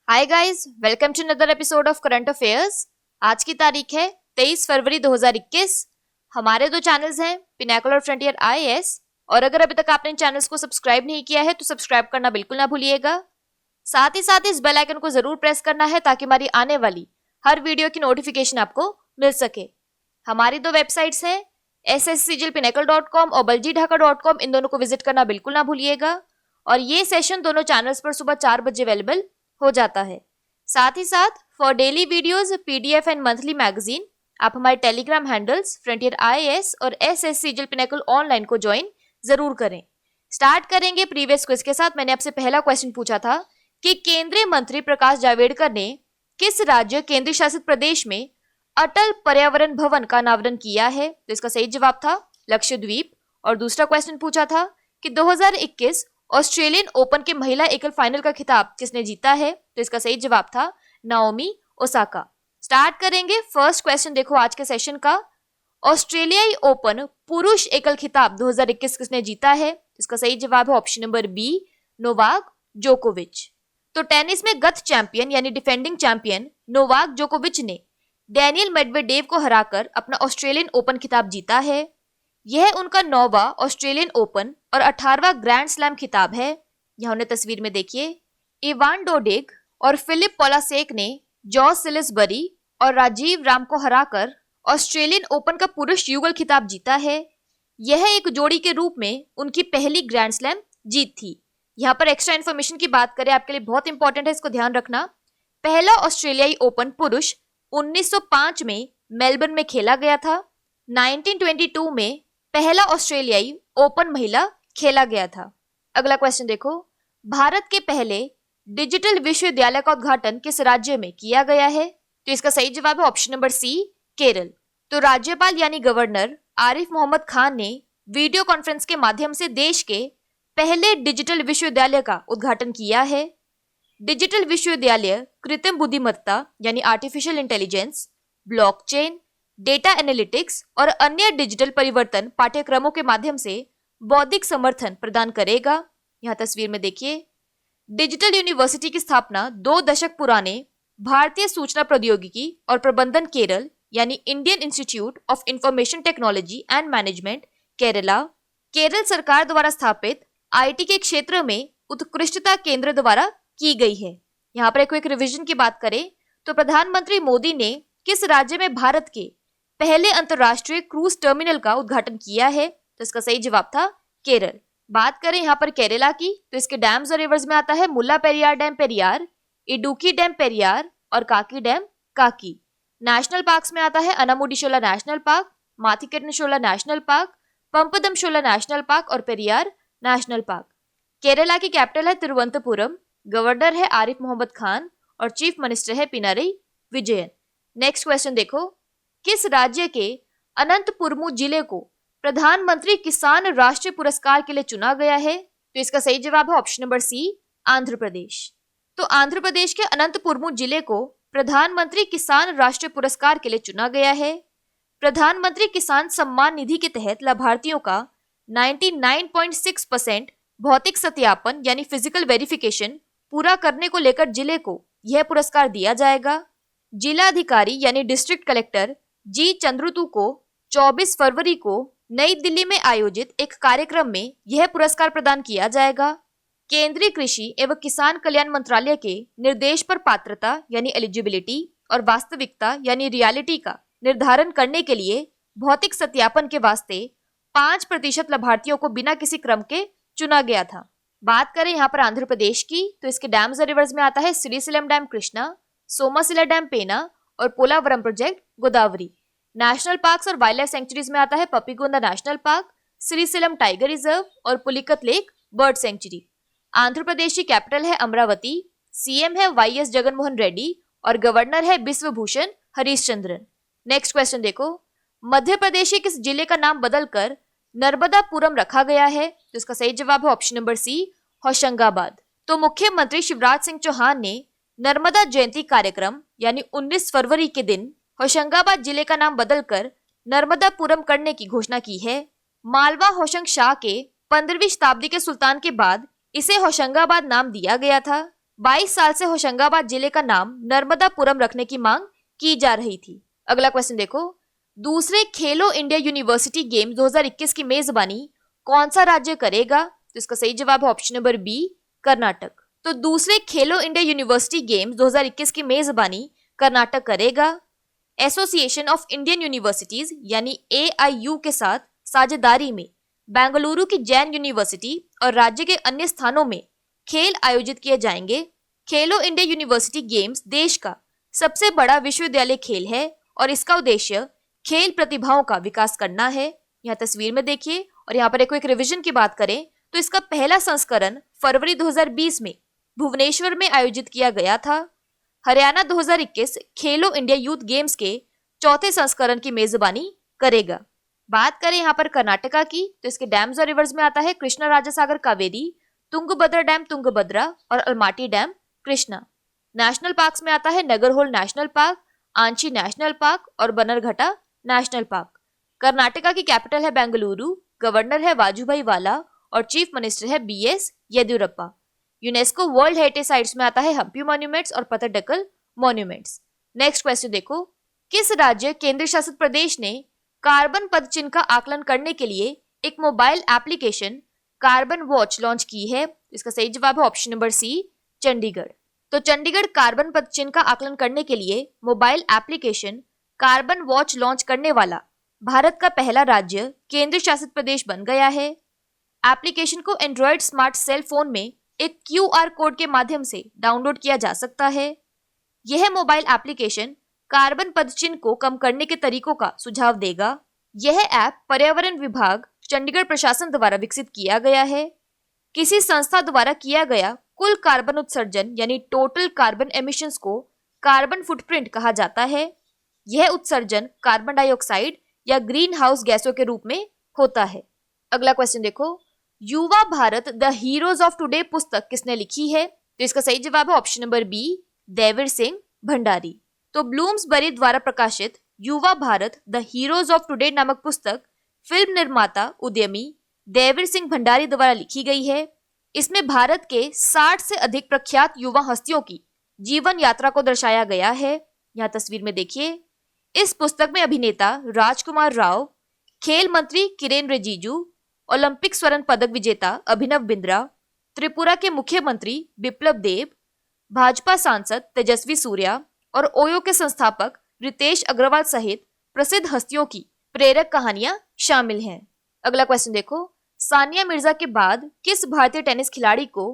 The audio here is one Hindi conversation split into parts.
Hi guys, welcome to another episode of current affairs. आज की तारीख है 23 फरवरी 2021। हमारे दो चैनल्स हैं, पिनाकल और फ्रंटियर आईएएस। और अगर अभी तक आपने इन चैनल्स को सब्सक्राइब नहीं किया है तो सब्सक्राइब करना बिल्कुल ना भूलिएगा। साथ ही इस बेल आइकन को जरूर प्रेस करना है ताकि हमारी आने वाली हर वीडियो की नोटिफिकेशन आपको मिल सके। हमारी दो वेबसाइट्स हैं, sscglpinacle.com और baljeedhaka.com। इन दोनों को विजिट करना बिल्कुल ना भूलिएगा। और ये सेशन दोनों चैनल्स पर सुबह 4 बजे अवेलेबल हो जाता है। साथ ही साथ for daily videos, PDF and monthly magazine आप हमारे टेलीग्राम हैंडल्स फ्रंटियर आईएएस और एसएससीजीएल पिनाकल ऑनलाइन को ज्वाइन जरूर करें। स्टार्ट करेंगे प्रीवियस क्विज के साथ। मैंने आपसे पहला क्वेश्चन पूछा था कि केंद्रीय मंत्री प्रकाश जावड़ेकर ने किस राज्य केंद्र शासित प्रदेश में अटल पर्यावरण भवन का अनावरण किया है? तो इसका सही जवाब था लक्षद्वीप। और दूसरा क्वेश्चन पूछा था कि 2021 ऑस्ट्रेलियन ओपन के महिला एकल फाइनल का खिताब किसने जीता है? तो इसका सही जवाब था नाओमी ओसाका। स्टार्ट करेंगे फर्स्ट क्वेश्चन। देखो आज के सेशन का, ऑस्ट्रेलियाई ओपन पुरुष एकल खिताब 2021 किसने जीता है? इसका सही जवाब है ऑप्शन नंबर बी, नोवाक जोकोविच। तो टेनिस में गत चैंपियन यानी डिफेंडिंग चैंपियन नोवाक जोकोविच ने डैनियल मेडवेडेव को हराकर अपना ऑस्ट्रेलियन ओपन खिताब जीता है। यह उनका 9वां ऑस्ट्रेलियन ओपन और 18वां ग्रैंड स्लैम खिताब है। यहाँ उन्हें तस्वीर में देखिए, इवान डोडिग और फिलिप पोलासेक ने जॉर्ज सिलिसबरी और राजीव राम को हराकर ऑस्ट्रेलियन ओपन का पुरुष युगल खिताब जीता है। यह एक जोड़ी के रूप में उनकी पहली ग्रैंड स्लैम जीत थी। यहाँ पर एक्स्ट्रा इन्फॉर्मेशन की बात करें, आपके लिए बहुत इंपॉर्टेंट है, इसको ध्यान रखना। पहला ऑस्ट्रेलियाई ओपन पुरुष 1905 में मेलबर्न में खेला गया था। 1922 में पहला ऑस्ट्रेलियाई ओपन महिला खेला गया था। अगला क्वेश्चन देखो, भारत के पहले डिजिटल विश्वविद्यालय का उद्घाटन किस राज्य में किया गया है? तो इसका सही जवाब है ऑप्शन नंबर सी, केरल। तो राज्यपाल यानी गवर्नर आरिफ मोहम्मद खान ने वीडियो कॉन्फ्रेंस के माध्यम से देश के पहले डिजिटल विश्वविद्यालय का उद्घाटन किया है। डिजिटल विश्वविद्यालय कृत्रिम बुद्धिमत्ता यानी artificial intelligence, blockchain, data analytics और अन्य डिजिटल परिवर्तन पाठ्यक्रमों के माध्यम से बौद्धिक समर्थन प्रदान करेगा। यहाँ तस्वीर में देखिए, डिजिटल यूनिवर्सिटी की स्थापना 2 दशक पुराने भारतीय सूचना प्रौद्योगिकी और प्रबंधन केरल यानी Indian institute of information technology and management Kerala, Kerala सरकार द्वारा स्थापित आईटी के क्षेत्र में उत्कृष्टता केंद्र द्वारा की गई है। यहाँ पर एक रिवीजन की बात करें तो प्रधानमंत्री मोदी ने किस राज्य में भारत के पहले अंतरराष्ट्रीय क्रूज टर्मिनल का उद्घाटन किया है? तो इसका सही जवाब था केरल। बात करें यहाँ पर केरला की तो इसके डैम्स और रिवर्स में आता है मुल्ला पेरियार डैम पेरियार, इडुक्की डैम पेरियार और Kakki dam Kakki. National parks में आता है Anamudishola national park, Mathikettanshola national park, Pampadumshola national park और पेरियार नेशनल पार्क। केरला की कैपिटल है तिरुवनंतपुरम, गवर्नर है आरिफ मोहम्मद खान और चीफ मिनिस्टर है पिनारई विजयन। नेक्स्ट क्वेश्चन देखो, किस राज्य के अनंतपुरमु जिले को प्रधानमंत्री किसान राष्ट्रीय पुरस्कार के लिए चुना गया है? तो इसका सही जवाब है option number C, Andhra Pradesh. तो आंध्र प्रदेश के अनंतपुरमु जिले को प्रधानमंत्री किसान राष्ट्रीय पुरस्कार के लिए चुना गया है। प्रधानमंत्री किसान सम्मान निधि के तहत लाभार्थियों का 99.6% भौतिक सत्यापन यानी फिजिकल वेरिफिकेशन पूरा करने को लेकर जिले को यह पुरस्कार दिया जाएगा। जिला अधिकारी यानी डिस्ट्रिक्ट कलेक्टर जी चंद्रुतु को 24 फरवरी को नई दिल्ली में आयोजित एक कार्यक्रम में यह पुरस्कार प्रदान किया जाएगा। केंद्रीय कृषि एवं किसान कल्याण मंत्रालय के निर्देश पर पात्रता यानी एलिजिबिलिटी और वास्तविकता यानी रियलिटी का निर्धारण करने के लिए भौतिक सत्यापन के वास्ते 5% लाभार्थियों को बिना किसी क्रम के चुना गया था। बात करें यहाँ पर आंध्र प्रदेश की तो इसके डैम्स और रिवर्स में आता है श्रीशैलम डैम कृष्णा, सोमासिला डैम पेना और Polavaram project Godavari. National parks और वाइल्ड लाइफ सेंचुरीज में आता है Papikonda national park, Srisailam tiger reserve और Pulicat lake bird sanctuary. Andhra Pradesh की कैपिटल है अमरावती, सीएम है वाईएस जगनमोहन रेड्डी और गवर्नर है बिश्वभूषण हरीशचंद्रन। नेक्स्ट क्वेश्चन देखो, मध्य प्रदेश के किस जिले का नाम बदलकर नर्मदापुरम रखा गया है? तो इसका सही जवाब है ऑप्शन नंबर सी, होशंगाबाद। तो मुख्यमंत्री शिवराज सिंह चौहान ने नर्मदा जयंती कार्यक्रम यानी 19 फरवरी के दिन होशंगाबाद जिले का नाम बदलकर नर्मदापुरम करने की घोषणा की है। मालवा होशंग शाह के 15वीं शताब्दी के सुल्तान के बाद इसे होशंगाबाद नाम दिया गया था। 22 साल से होशंगाबाद जिले का नाम नर्मदापुरम रखने की मांग की जा रही थी। अगला क्वेश्चन देखो, दूसरे खेलो इंडिया यूनिवर्सिटी गेम्स 2021 की मेजबानी कौन सा राज्य करेगा? तो इसका सही जवाब है ऑप्शन नंबर बी, कर्नाटक। तो दूसरे खेलो इंडिया यूनिवर्सिटी गेम्स 2021 की मेजबानी कर्नाटक करेगा। एसोसिएशन ऑफ इंडियन यूनिवर्सिटीज यानी AIU के साथ साझेदारी में बेंगलुरु की जैन यूनिवर्सिटी और राज्य के अन्य स्थानों में खेल आयोजित किए जाएंगे। खेलो इंडिया यूनिवर्सिटी गेम्स देश का सबसे बड़ा विश्वविद्यालय खेल है और इसका उद्देश्य खेल प्रतिभाओं का विकास करना है। यहाँ तस्वीर में देखिए, और यहाँ पर एक रिवीजन की बात करें तो इसका पहला संस्करण फरवरी 2020 में भुवनेश्वर में आयोजित किया गया था। हरियाणा 2021 खेलो इंडिया यूथ गेम्स के चौथे संस्करण की मेजबानी करेगा। बात करें यहाँ पर कर्नाटका की तो इसके डैम्स और रिवर्स में आता है कृष्णा राजा सागर कावेरी, तुंगभद्रा डैम तुंगभद्रा और Almatti dam Krishna. National parks में आता है Nagarhole national park, Anshi national park और बनरघट्टा नेशनल पार्क। कर्नाटका की कैपिटल है बेंगलुरु, गवर्नर है वाजुभाई वाला और चीफ मिनिस्टर है BS Yediyurappa. UNESCO world heritage sites में आता है हम्पी मॉन्यूमेंट्स और पत्थरडकल मॉन्यूमेंट्स। नेक्स्ट क्वेश्चन देखो, किस राज्य केंद्र शासित प्रदेश ने कार्बन पदचिन्ह का आकलन करने के लिए एक mobile application carbon watch launch की है? इसका सही जवाब है ऑप्शन नंबर सी, चंडीगढ़। तो चंडीगढ़ कार्बन पदचिन्ह का आकलन करने के लिए mobile application carbon watch launch करने वाला भारत का पहला राज्य केंद्र शासित प्रदेश बन गया है। एप्लीकेशन को एंड्रॉयड स्मार्ट सेल फोन में एक QR कोड के माध्यम से डाउनलोड किया जा सकता है। यह मोबाइल एप्लीकेशन कार्बन पदचिन्ह को कम करने के तरीकों का सुझाव देगा। यह ऐप पर्यावरण विभाग चंडीगढ़ प्रशासन द्वारा विकसित किया गया है। किसी संस्था द्वारा किया गया कुल कार्बन उत्सर्जन यानी टोटल कार्बन एमिशंस को कार्बन फुटप्रिंट कहा जाता है। यह उत्सर्जन कार्बन डाइऑक्साइड या ग्रीन हाउस गैसों के रूप में होता है। अगला क्वेश्चन देखो, युवा Bharat the heroes of today पुस्तक किसने लिखी है? तो इसका सही जवाब है ऑप्शन नंबर बी, देवर सिंह भंडारी। तो ब्लूम्सबरी द्वारा प्रकाशित युवा Bharat the heroes of today नामक पुस्तक फिल्म निर्माता उद्यमी देवर सिंह भंडारी द्वारा लिखी गई है। इसमें भारत के 60 से अधिक प्रख्यात युवा हस्तियों की जीवन यात्रा को दर्शाया गया है। यहाँ तस्वीर में देखिए, इस पुस्तक में अभिनेता राजकुमार राव, खेल मंत्री किरेन रिजिजू, ओलंपिक स्वर्ण पदक विजेता अभिनव बिंद्रा, त्रिपुरा के मुख्यमंत्री बिप्लब देब, भाजपा सांसद तेजस्वी सूर्या और ओयो के संस्थापक रितेश अग्रवाल सहित प्रसिद्ध हस्तियों की प्रेरक कहानियां शामिल हैं। अगला क्वेश्चन देखो, सानिया मिर्जा के बाद किस भारतीय टेनिस खिलाड़ी को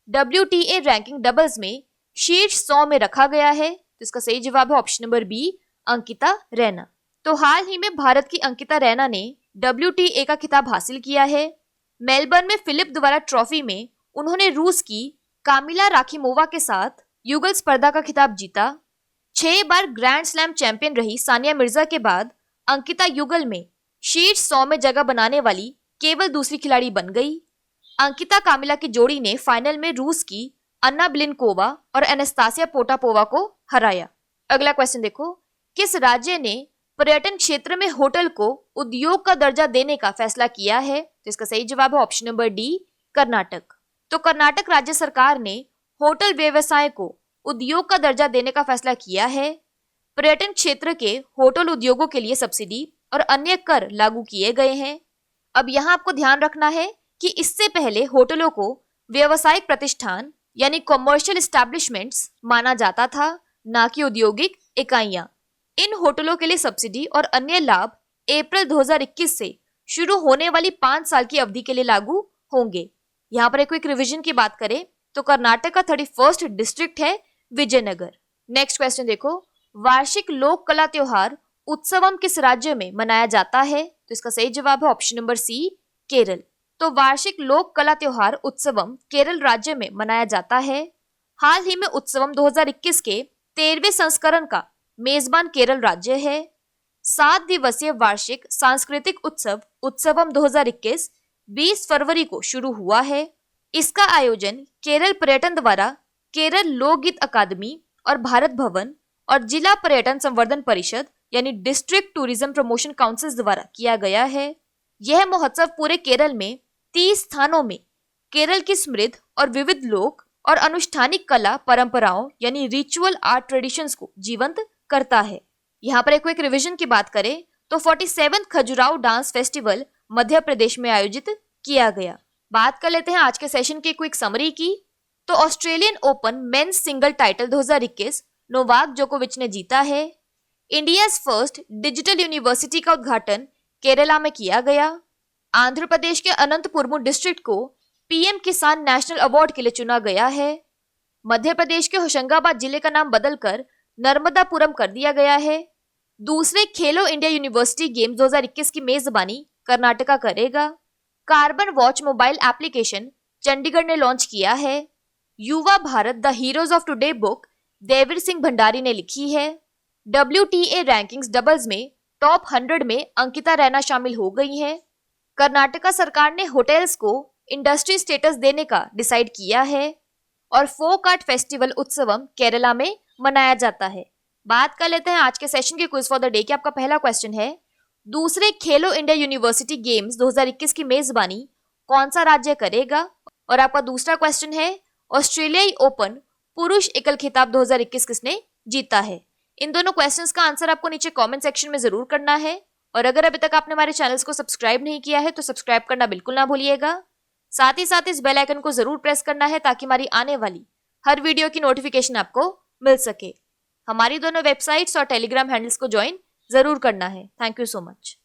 WTA रैंकिंग डबल्स में शीर्ष 100 में रखा गया है? तो इसका सही जवाब है option number B, Ankita Raina. तो हाल ही में भारत की अंकिता रैना ने WTA का खिताब हासिल किया है। मेलबर्न में फिलिप द्वारा ट्रॉफी में उन्होंने रूस की कामिला राखिमोवा के साथ युगल स्पर्धा का खिताब जीता। 6 बार ग्रैंड स्लैम चैंपियन रही सानिया मिर्जा के बाद अंकिता युगल में शीर्ष 100 में जगह बनाने वाली केवल दूसरी खिलाड़ी बन गई। अंकिता कामिला की जोड़ी ने फाइनल में रूस की अन्ना ब्लिनकोवा और एनास्तासिया पोटापोवा को हराया। अगला क्वेश्चन देखो, किस राज्य ने पर्यटन क्षेत्र में होटल को उद्योग का दर्जा देने का फैसला किया है? तो इसका सही जवाब है ऑप्शन नंबर डी, कर्नाटक। तो कर्नाटक राज्य सरकार ने होटल व्यवसाय को उद्योग का दर्जा देने का फैसला किया है। पर्यटन क्षेत्र के होटल उद्योगों के लिए सब्सिडी और अन्य कर लागू किए गए हैं। अब यहाँ आपको ध्यान रखना है कि इससे पहले होटलों को व्यावसायिक प्रतिष्ठान यानी कॉमर्शियल एस्टैब्लिशमेंट्स माना जाता था, ना कि औद्योगिक इकाइयां। इन होटलों के लिए सब्सिडी और अन्य लाभ अप्रैल 2021 से शुरू होने वाली 5 साल की अवधि के लिए लागू होंगे। यहाँ पर एक क्विक रिवीजन की बात करें तो कर्नाटक का 31st डिस्ट्रिक्ट है विजयनगर। नेक्स्ट क्वेश्चन देखो, वार्षिक लोक कला त्योहार उत्सवम किस राज्य में मनाया जाता है? तो इसका सही जवाब है ऑप्शन नंबर सी, केरल। तो वार्षिक लोक कला त्योहार उत्सवम केरल राज्य में मनाया जाता है। हाल ही में उत्सवम 2021 के 13वें संस्करण का मेजबान केरल राज्य है। 7 दिवसीय वार्षिक सांस्कृतिक उत्सव उत्सवम 2021 20 फरवरी को शुरू हुआ है। इसका आयोजन केरल पर्यटन द्वारा केरल लोकगीत अकादमी और भारत भवन और जिला पर्यटन संवर्धन परिषद यानी डिस्ट्रिक्ट टूरिज्म प्रमोशन काउंसिल द्वारा किया गया है। यह महोत्सव पूरे केरल में 30 स्थानों में केरल की समृद्ध और विविध लोक और अनुष्ठानिक कला परंपराओं यानी रिचुअल आर्ट ट्रेडिशंस को जीवंत करता है। यहाँ पर एक रिविजन की बात करें तो 47th Khajuraho dance festival Madhya Pradesh में आयोजित किया गया। बात कर लेते हैं आज के सेशन की क्विक समरी की। तो Australian open men's single title 2021 Novak जोकोविच ने जीता है। इंडिया फर्स्ट डिजिटल यूनिवर्सिटी का उद्घाटन केरला में किया गया। आंध्र प्रदेश के अनंतपुरम डिस्ट्रिक्ट को पीएम किसान नेशनल अवार्ड के लिए चुना गया है। मध्य प्रदेश के होशंगाबाद जिले का नाम बदलकर नर्मदापुरम कर दिया गया है। दूसरे खेलो इंडिया यूनिवर्सिटी गेम्स 2021 की मेजबानी कर्नाटका करेगा। Carbon watch mobile application Chandigarh ने लॉन्च किया है। Yuva Bharat the heroes of today book Devir Singh Bhandari ने लिखी है। WTA रैंकिंग्स डबल्स में टॉप 100 में अंकिता रैना शामिल हो गई है। कर्नाटका सरकार ने होटल्स को इंडस्ट्री स्टेटस देने का डिसाइड किया है। और फोक आर्ट फेस्टिवल उत्सवम केरला में मनाया जाता है। बात कर लेते हैं आज के सेशन के क्विज फॉर द डे की। आपका पहला क्वेश्चन है, दूसरे खेलो इंडिया यूनिवर्सिटी गेम्स 2021 की मेजबानी कौन सा राज्य करेगा? और आपका दूसरा क्वेश्चन है, ऑस्ट्रेलियाई ओपन पुरुष एकल खिताब 2021 किसने जीता है? इन दोनों क्वेश्चंस का आंसर आपको नीचे कमेंट सेक्शन में जरूर करना है। और अगर अभी तक आपने हमारे चैनल्स को सब्सक्राइब नहीं किया है तो सब्सक्राइब करना बिल्कुल ना भूलिएगा। साथ ही साथ इस बेल आइकन को जरूर प्रेस करना है ताकि हमारी आने वाली हर वीडियो की नोटिफिकेशन आपको मिल सके। हमारी दोनों वेबसाइट्स और टेलीग्राम हैंडल्स को ज्वाइन जरूर करना है। Thank you so much.